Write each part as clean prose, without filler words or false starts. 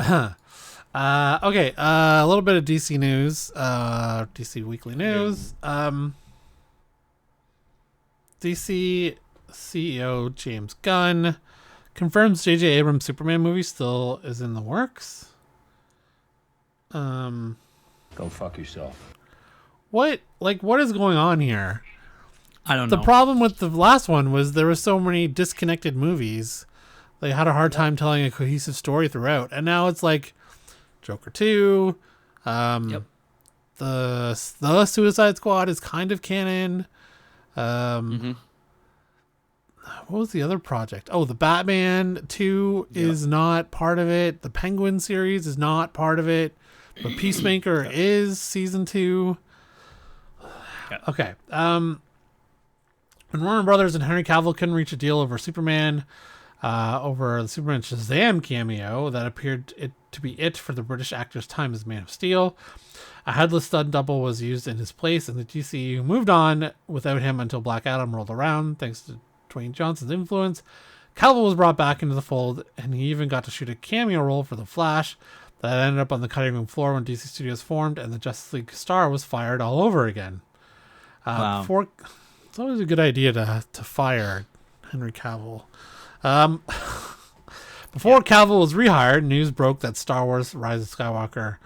Okay, a little bit of DC news. DC Weekly News. DC CEO James Gunn confirms JJ Abrams' Superman movie still is in the works. Go fuck yourself. What is going on here? I don't know. The problem with the last one was there were so many disconnected movies. They had a hard time telling a cohesive story throughout. And now it's like Joker 2. The Suicide Squad is kind of canon. What was the other project? Oh, the Batman 2 is not part of it. The Penguin series is not part of it. But Peacemaker is season 2. Okay. When Warner Brothers and Henry Cavill couldn't reach a deal over Superman, over the Superman Shazam cameo that appeared to be it for the British actor's time as Man of Steel, a headless stunt double was used in his place, and the DCU moved on without him until Black Adam rolled around, thanks to Dwayne Johnson's influence. Cavill was brought back into the fold, and he even got to shoot a cameo role for The Flash that ended up on the cutting room floor when DC Studios formed, and the Justice League star was fired all over again. Wow. It's always a good idea to fire Henry Cavill. Before Cavill was rehired, news broke that Star Wars Rise of Skywalker,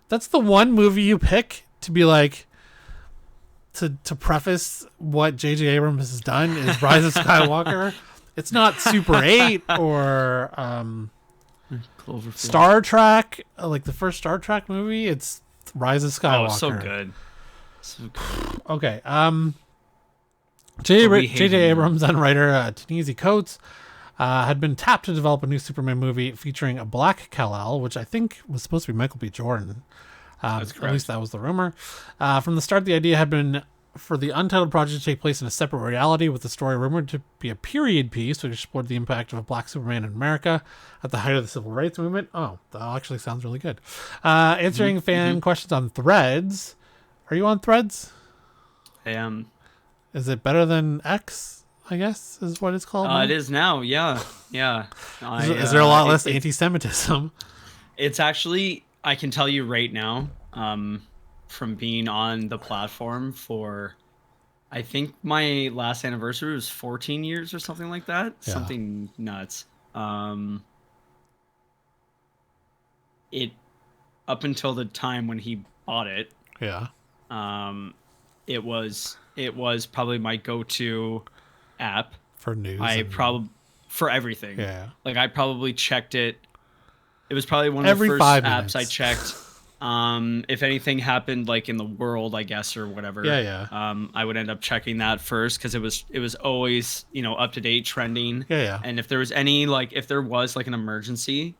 that's the one movie you pick to be like, to preface what J.J. Abrams has done is Rise of Skywalker. It's not Super 8 or Star Trek, like the first Star Trek movie. It's Rise of Skywalker. Oh, so good. Okay. J.J. Abrams and writer Ta-Nehisi Coates had been tapped to develop a new Superman movie featuring a black Kal-El, which I think was supposed to be Michael B. Jordan. That's correct. At least that was the rumor. From the start, the idea had been for the untitled project to take place in a separate reality, with the story rumored to be a period piece which explored the impact of a black Superman in America at the height of the civil rights movement. Oh, that actually sounds really good. Answering fan questions on Threads. Are you on Threads? I am. Is it better than X, I guess, is what it's called? It is now, yeah. Is there a lot less anti-Semitism? It's actually, I can tell you right now, from being on the platform for, I think my last anniversary was 14 years or something like that. Yeah. Something nuts. It, up until the time when he bought it. Yeah. It was probably my go-to app for news. For everything. Yeah. Like I probably checked it. It was probably one of the first apps I checked. If anything happened like in the world, I guess, or whatever. Yeah. I would end up checking that first because it was always, up to date, trending. Yeah. And if there was if there was like an emergency,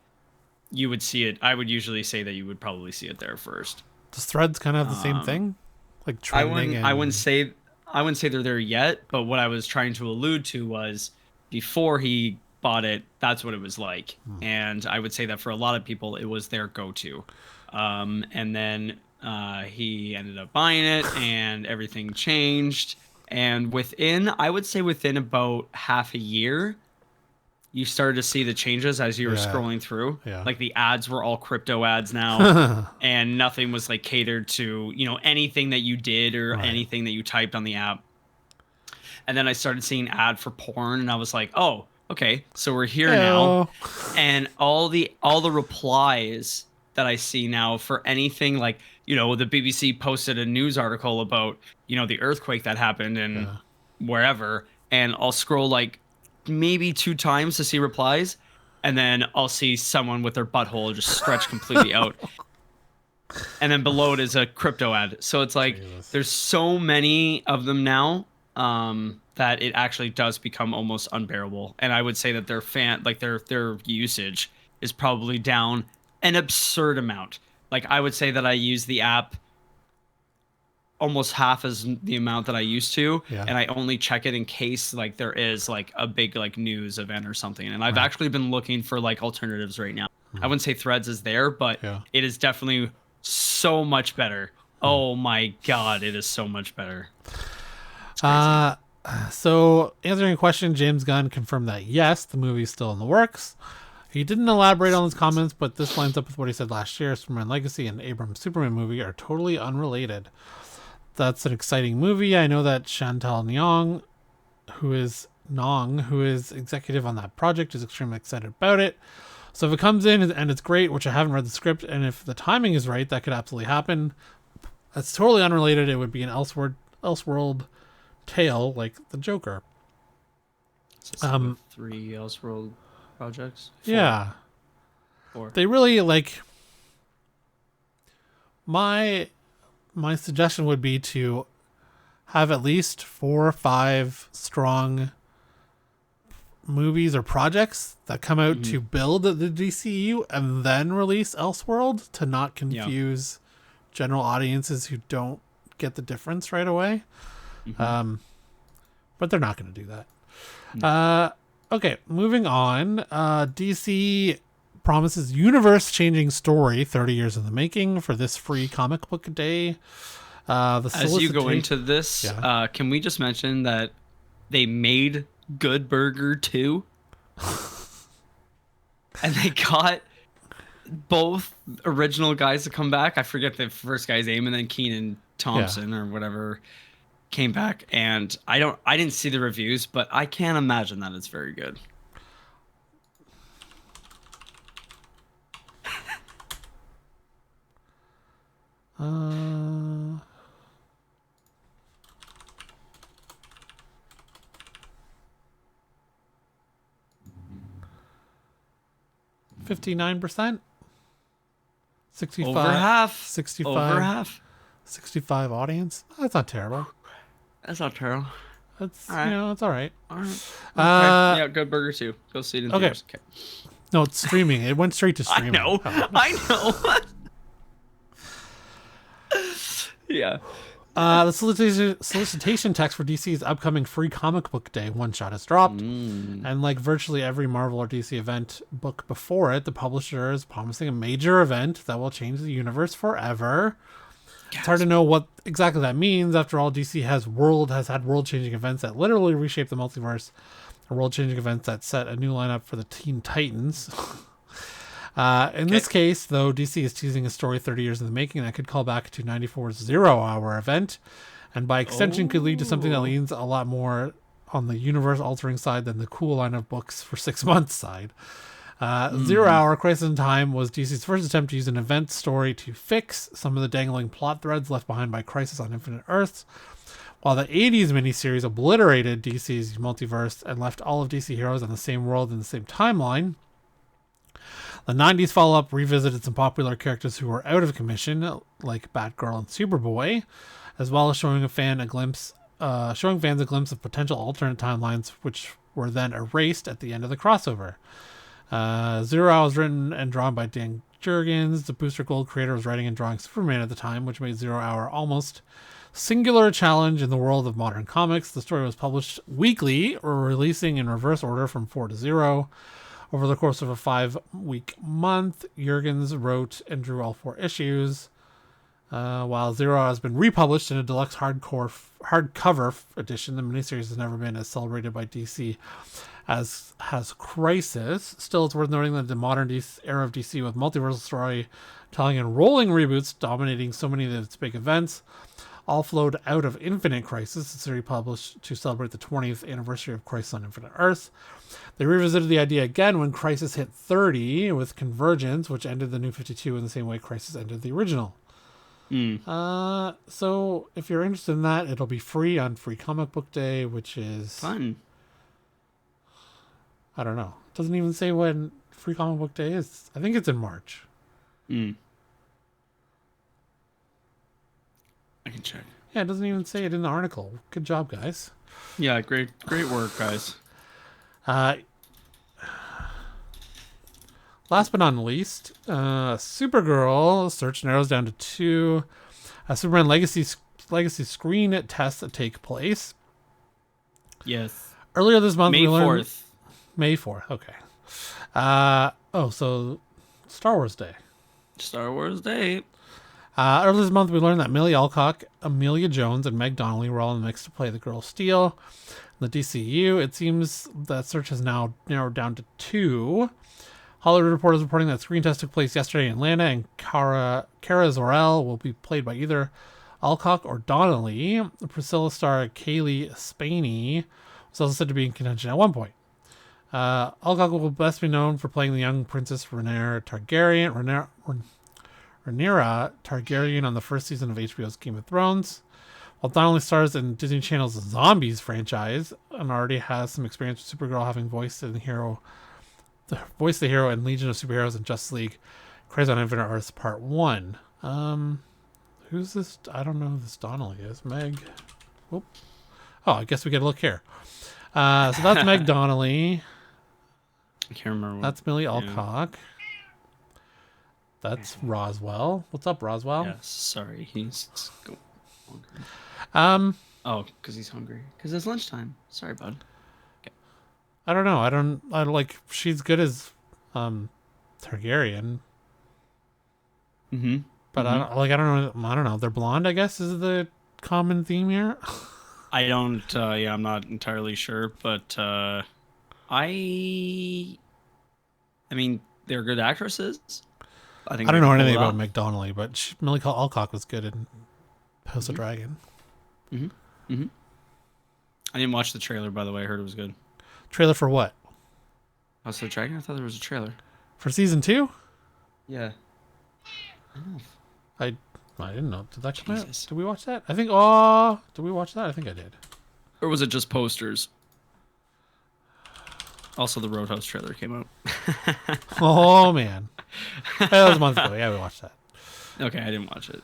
you would see it. I would usually say that you would probably see it there first. Does Threads kind of have the same thing? Like trending? I wouldn't say they're there yet, but what I was trying to allude to was before he bought it, that's what it was like. And I would say that for a lot of people, it was their go-to. And then he ended up buying it and everything changed. And I would say within about half a year, you started to see the changes as you were scrolling through. Yeah. Like the ads were all crypto ads now and nothing was like catered to, anything that you did or anything that you typed on the app. And then I started seeing ad for porn and I was like, oh, okay, so we're here now. And all the replies that I see now for anything like, the BBC posted a news article about, the earthquake that happened in wherever. And I'll scroll like maybe 2 times to see replies, and then I'll see someone with their butthole just stretched completely out, and then below it is a crypto ad. So it's like there's so many of them now that it actually does become almost unbearable. And I would say that their usage is probably down an absurd amount. Like I would say that I use the app almost half as the amount that I used to, and I only check it in case like there is like a big like news event or something. And I've actually been looking for like alternatives right now. I wouldn't say Threads is there, but it is definitely so much better. Oh my god, it is so much better. So answering a question, James Gunn confirmed that yes, the movie is still in the works. He didn't elaborate on his comments, but this lines up with what he said last year. Superman Legacy and Abrams' Superman movie are totally unrelated. That's an exciting movie. I know that Chantal Nyong, who is executive on that project, is extremely excited about it. So if it comes in and it's great, which I haven't read the script, and if the timing is right, that could absolutely happen. That's totally unrelated. It would be an Elseworld tale like the Joker. So 3 Elseworld projects. 4. Yeah. 4. They really like. My suggestion would be to have at least 4 or 5 strong movies or projects that come out to build the DCU and then release Elseworld to not confuse general audiences who don't get the difference right away. But they're not going to do that. Okay, moving on. DC promises universe-changing story 30 years in the making for this free comic book day. As you go into this, can we just mention that they made Good Burger 2? And they got both original guys to come back. I forget the first guy's name, and then Kenan Thompson or whatever came back. And I didn't see the reviews, but I can't imagine that it's very good. Uh, 59%, 65, over half, 65, over half, 65 audience. That's not terrible. That's not terrible. That's all right. It's all right. All right. Okay. Yeah, Good Burger 2. Go see it in theaters. Okay. No, it's streaming. It went straight to streaming. I know. I know. Yeah. The solicitation text for DC's upcoming free comic book day one-shot has dropped. And like virtually every Marvel or DC event book before it, the publisher is promising a major event that will change the universe forever. Yes. It's hard to know what exactly that means. After all, DC has had world-changing events that literally reshape the multiverse, or world-changing events that set a new lineup for the Teen Titans. In this case, though, DC is teasing a story 30 years in the making that could call back to 94's zero-hour event, and by extension could lead to something that leans a lot more on the universe-altering side than the cool line of books for 6 months side. 0 Hour Crisis in Time was DC's first attempt to use an event story to fix some of the dangling plot threads left behind by Crisis on Infinite Earths, while the 80s miniseries obliterated DC's multiverse and left all of DC heroes on the same world in the same timeline. The 90s follow-up revisited some popular characters who were out of commission, like Batgirl and Superboy, as well as showing fans a glimpse of potential alternate timelines, which were then erased at the end of the crossover. 0 Hour was written and drawn by Dan Jurgens. The Booster Gold creator was writing and drawing Superman at the time, which made 0 Hour almost singular challenge in the world of modern comics. The story was published weekly, or releasing in reverse order from 4 to 0. Over the course of a 5-week month, Jurgens wrote and drew all 4 issues, while 0 Hour has been republished in a deluxe hardcover edition. The miniseries has never been as celebrated by DC as has Crisis. Still, it's worth noting that the modern era of DC, with multiversal storytelling and rolling reboots dominating so many of its big events, all flowed out of Infinite Crisis, a series published to celebrate the 20th anniversary of Crisis on Infinite Earths. They revisited the idea again when Crisis hit 30 with Convergence, which ended the New 52 in the same way Crisis ended the original. So if you're interested in that, it'll be free on Free Comic Book Day, which is fun. I don't know. It doesn't even say when Free Comic Book Day is. I think it's in March. I can check. Yeah, it doesn't even say it in the article. Good job, guys. Yeah, great work, guys. Last but not least, Supergirl search narrows down to 2 Superman Legacy screen tests that take place. Yes. Earlier this month, May 4th. May 4th. Okay. So Star Wars Day. Star Wars Day. Earlier this month, we learned that Millie Alcock, Amelia Jones, and Meg Donnelly were all in the mix to play the Girl of Steel in the DCU. It seems that search has now narrowed down to 2. Hollywood Reporter is reporting that screen test took place yesterday in Atlanta, and Kara Zor-El will be played by either Alcock or Donnelly. Priscilla star Kaylee Spaney was also said to be in contention at one point. Alcock will best be known for playing the young princess Rhaenyra Targaryen on the first season of HBO's Game of Thrones, while Donnelly stars in Disney Channel's Zombies franchise and already has some experience with Supergirl, having voiced the hero in Legion of Superheroes and Justice League Crisis on Infinite Earths Part 1. Who's this? I don't know who this Donnelly is. Meg. Whoop. Oh, I guess we get a look here. So that's Meg Donnelly. I can't remember. That's Millie Alcock. That's Roswell. What's up, Roswell? Yes, sorry. He's hungry. Oh, because he's hungry. Because it's lunchtime. Sorry, bud. Okay. I don't know. I like. She's good as Targaryen. Mm-hmm. But I don't know. They're blonde, I guess, is the common theme here. I don't. I'm not entirely sure, but I mean, they're good actresses. I don't know anything about Meg Donnelly, but Millie Alcock was good in House of Dragon. Mm-hmm. Mm-hmm. I didn't watch the trailer, by the way. I heard it was good. Trailer for what? House of Dragon? I thought there was a trailer. For season 2? Yeah. I don't know. I didn't know. Did that come out? Jesus. Did we watch that? Did we watch that? I think I did. Or was it just posters? Also, the Roadhouse trailer came out. Oh, man. That was a month ago. Yeah, we watched that. Okay, I didn't watch it.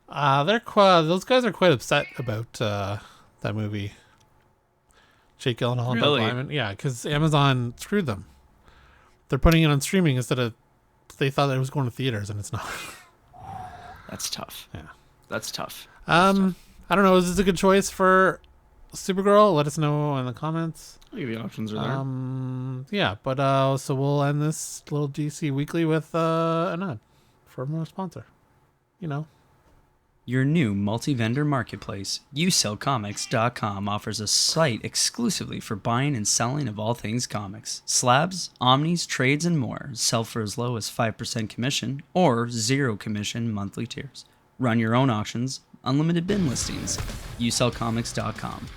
Those guys are quite upset about that movie. Jake Gyllenhaal and Doug Really? Liman. Yeah, because Amazon screwed them. They're putting it on streaming instead of... They thought it was going to theaters, and it's not. That's tough. Yeah. That's tough. I don't know. Is this a good choice for Supergirl? Let us know in the comments. Maybe the options are there. Yeah, but so we'll end this little DC Weekly with an ad from a sponsor. You know. Your new multi-vendor marketplace, YouSellComics.com, offers a site exclusively for buying and selling of all things comics. Slabs, omnis, trades, and more. Sell for as low as 5% commission or 0 commission monthly tiers. Run your own auctions, unlimited bin listings. YouSellComics.com.